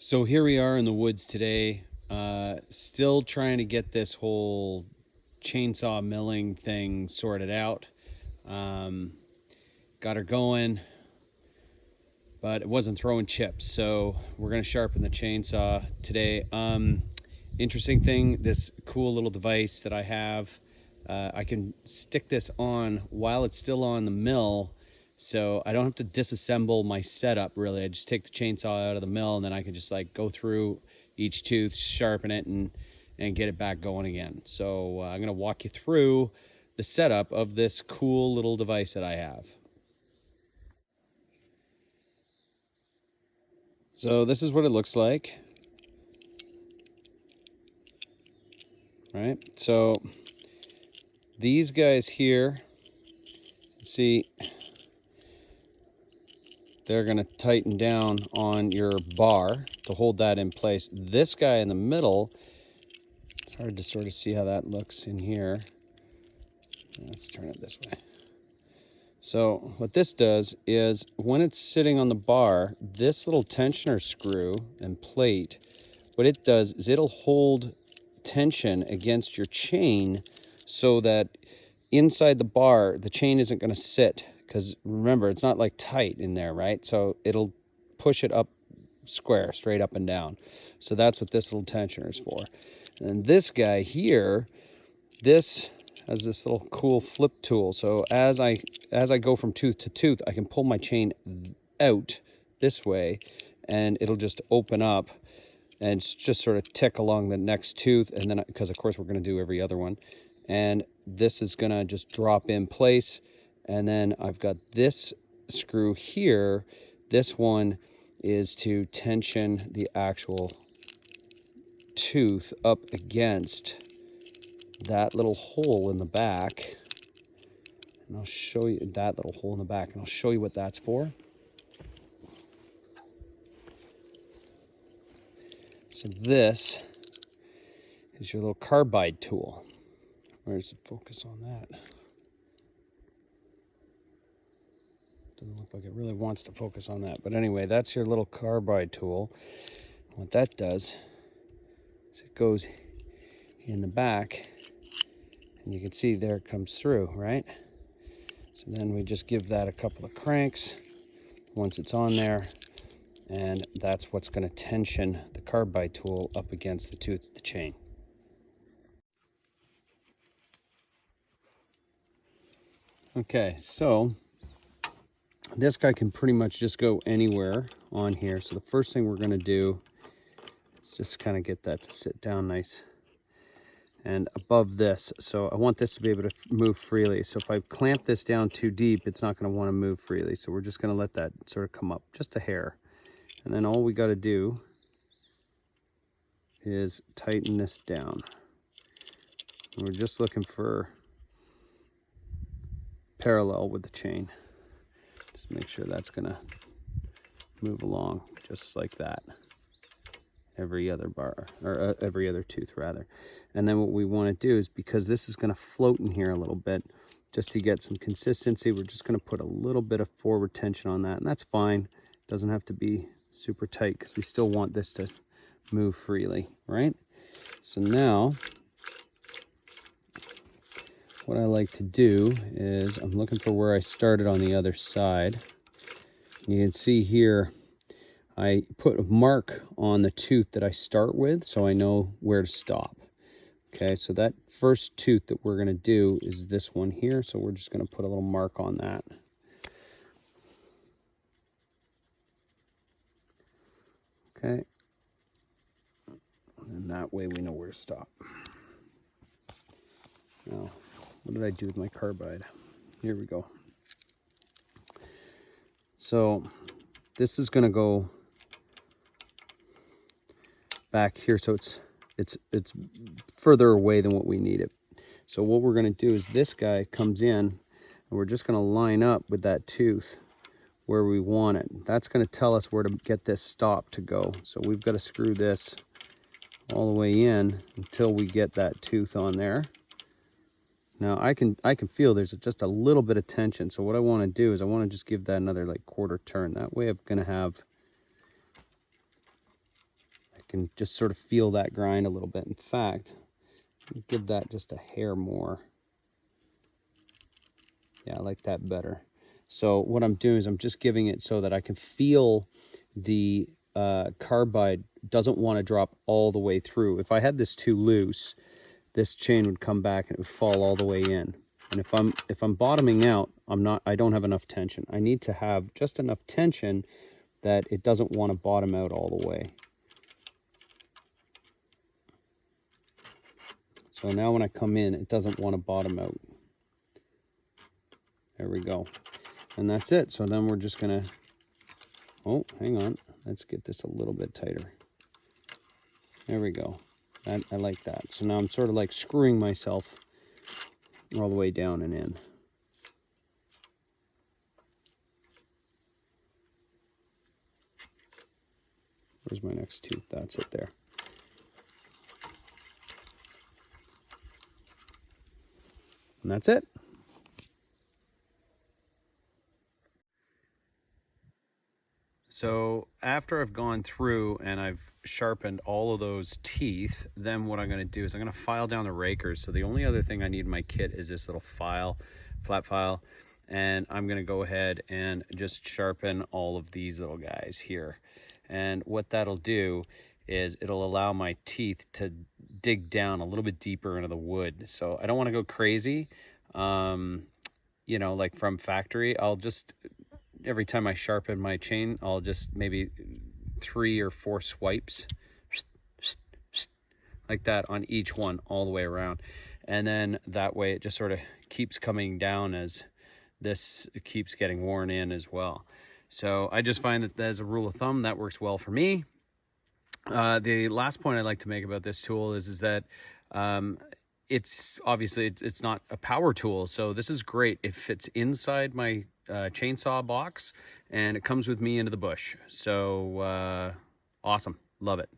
So here we are in the woods today, still trying to get this whole chainsaw milling thing sorted out. Um, got her going, but it wasn't throwing chips, so we're going to sharpen the chainsaw today. Interesting thing, this cool little device that I have, I can stick this on while it's still on the mill, so I don't have to disassemble my setup really. I just take the chainsaw out of the mill and then I can just like go through each tooth, sharpen it, and get it back going again. So I'm going to walk you through the setup of this cool little device that I have. So this is what it looks like, right? So these guys here, see, they're going to tighten down on your bar to hold that in place. This guy in the middle, it's hard to sort of see how that looks in here. Let's turn it this way. So what this does is when it's sitting on the bar, this little tensioner screw and plate, what it does is it'll hold tension against your chain so that inside the bar, the chain isn't going to sit, because remember, it's not like tight in there, right? So it'll push it up square, straight up and down. So that's what this little tensioner is for. And this guy here, this has this little cool flip tool. So as I go from tooth to tooth, I can pull my chain out this way and it'll just open up and just sort of tick along the next tooth. And then, because of course we're going to do every other one, and this is going to just drop in place. And then I've got this screw here. This one is to tension the actual tooth up against that little hole in the back. And I'll show you that little hole in the back, and I'll show you what that's for. So this is your little carbide tool. Where's the focus on that? Doesn't look like it really wants to focus on that. But anyway, that's your little carbide tool. What that does is it goes in the back, and you can see there it comes through, right? So then we just give that a couple of cranks once it's on there, and that's what's going to tension the carbide tool up against the tooth of the chain. Okay, so this guy can pretty much just go anywhere on here. So the first thing we're going to do is just kind of get that to sit down nice and above this. So I want this to be able to move freely. So if I clamp this down too deep, it's not going to want to move freely. So we're just going to let that sort of come up just a hair. And then all we got to do is tighten this down. And we're just looking for parallel with the chain. Just make sure that's going to move along just like that. Every other bar, or every other tooth rather. And then what we want to do is, because this is going to float in here a little bit, just to get some consistency, we're just going to put a little bit of forward tension on that, and that's fine. It doesn't have to be super tight because we still want this to move freely, right? So now what I like to do is I'm looking for where I started on the other side. You can see here I put a mark on the tooth that I start with so I know where to stop. Okay, so that first tooth that we're going to do is this one here, so we're just going to put a little mark on that. Okay, and that way we know where to stop. Now, what did I do with my carbide? Here we go. So this is going to go back here, so it's further away than what we need it. So what we're going to do is this guy comes in, and we're just going to line up with that tooth where we want it. That's going to tell us where to get this stop to go. So we've got to screw this all the way in until we get that tooth on there. Now I can feel there's just a little bit of tension. So what I want to do is I want to just give that another like quarter turn. That way I'm going to have can just sort of feel that grind a little bit. In fact, give that just a hair more. Yeah, I like that better. So what I'm doing is I'm just giving it so that I can feel the carbide doesn't want to drop all the way through. If I had this too loose, this chain would come back and it would fall all the way in. And if I'm bottoming out, I don't have enough tension. I need to have just enough tension that it doesn't want to bottom out all the way. So now when I come in, it doesn't want to bottom out. There we go. And that's it. So then we're just gonna, oh, hang on. Let's get this a little bit tighter. There we go. I like that. So now I'm sort of like screwing myself all the way down and in. Where's my next tooth? That's it there. And that's it. So after I've gone through and I've sharpened all of those teeth, then what I'm going to do is I'm going to file down the rakers. So the only other thing I need in my kit is this little file, flat file, and I'm going to go ahead and just sharpen all of these little guys here. And what that'll do is it'll allow my teeth to dig down a little bit deeper into the wood. So I don't want to go crazy, you know, like from factory. I'll just, every time I sharpen my chain, I'll just maybe 3 or 4 swipes like that on each one all the way around. And then that way it just sort of keeps coming down as this keeps getting worn in as well. So I just find that as a rule of thumb, that works well for me. The last point I'd like to make about this tool is that it's obviously it's not a power tool. So this is great. It fits inside my chainsaw box and it comes with me into the bush. So awesome. Love it.